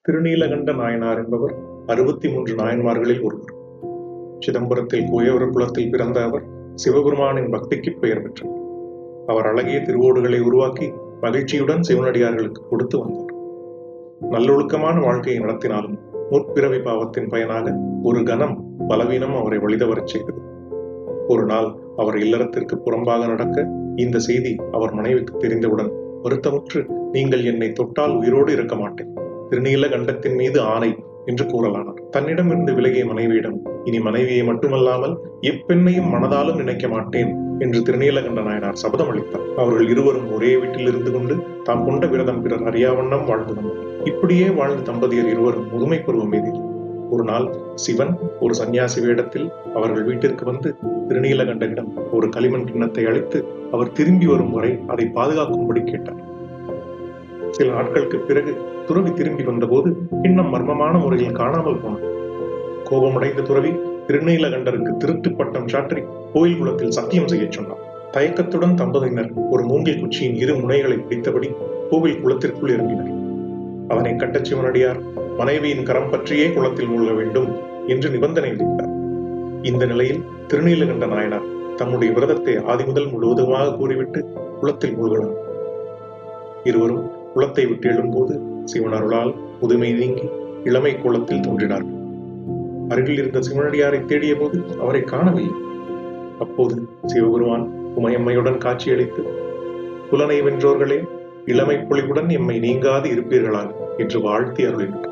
திருநீலகண்ட நாயனார் என்பவர் 63 நாயன்மார்களில் ஒருவர். சிதம்பரத்தில் குயவர் குலத்தில் பிறந்த அவர் சிவபெருமானின் பக்திக்கு பெயர் பெற்றார். அவர் அழகிய திருவோடுகளை உருவாக்கி மகிழ்ச்சியுடன் சிவனடியார்களுக்கு கொடுத்து வந்தார். நல்லொழுக்கமான வாழ்க்கையை நடத்தினாலும் முற்பிறவி பாவத்தின் பயனாக ஒரு கணம் பலவீனம் அவரை வழிதவரச் செய்தது. ஒரு நாள் அவர் இல்லறத்திற்கு புறம்பாக நடக்க இந்த செய்தி அவர் மனைவிக்கு தெரிந்தவுடன் வருத்தமுற்று, நீங்கள் என்னை தொட்டால் உயிரோடு இருக்க மாட்டேன், திருநீலகண்டத்தின் மீது ஆணை என்று கூறலானார். தன்னிடமிருந்து விலகிய மனைவியிடம், இனி மனைவியை மட்டுமல்லாமல் எப்பெண்ணையும் மனதாலும் நினைக்க மாட்டேன் என்று திருநீலகண்ட நாயனார் சபதம் அளித்தார். அவர்கள் இருவரும் ஒரே வீட்டில் இருந்து கொண்டு தாம் கொண்ட விரதம் பிறர் அறியாவண்ணம் வாழ்ந்து வந்தனர். இப்படியே வாழ்ந்த தம்பதியர் இருவரும் முதுமை பருவம் மீதில் ஒரு நாள் சிவன் ஒரு சன்னியாசி வேடத்தில் அவர்கள் வீட்டிற்கு வந்து திருநீலகண்டனிடம் ஒரு களிமண் கிண்ணத்தை அளித்து அவர் திரும்பி வரும் வரை அதை பாதுகாக்கும்படி கேட்டார். சில நாட்களுக்கு பிறகு துறவி திரும்பி வந்தபோது கிண்ணம் மர்மமான முறையில் காணாமல் போனது. கோபமடைந்த துறவி திருநீலகண்டருக்கு திருட்டு பட்டம் சாற்றி கோயில் குளத்தில் சத்தியம் செய்ய சொன்னார். தயக்கத்துடன் தம்பதியினர் ஒரு மூங்கில் குச்சியின் இரு முனைகளை பிடித்தபடி கோவில் குளத்திற்குள் இறங்கினர். அவனை கட்டச் சிவனடியார் மனைவியின் கரம் பற்றியே குளத்தில் மூழ்க வேண்டும் என்று நிபந்தனை விதித்தார். இந்த நிலையில் திருநீலகண்ட நாயனார் தம்முடைய விரதத்தை ஆதிமுதல் முழுவதுமாக கூறிவிட்டு குளத்தில் மூழ்கினார். இருவரும் குளத்தை விட்டு எழும்போது சிவனருளால் முதுமை நீங்கி இளமை குளத்தில் தோன்றினார்கள். அருகில் இருந்த சிவனடியாரை தேடிய போது அவரை காணவில்லை. அப்போது சிவபெருமான் உமையம்மையுடன் காட்சியளித்து, புலனை வென்றோர்களே, இளமை பொலிவுடன் எம்மை நீங்காது இருப்பீர்களாக என்று வாழ்த்தி அருளினார்.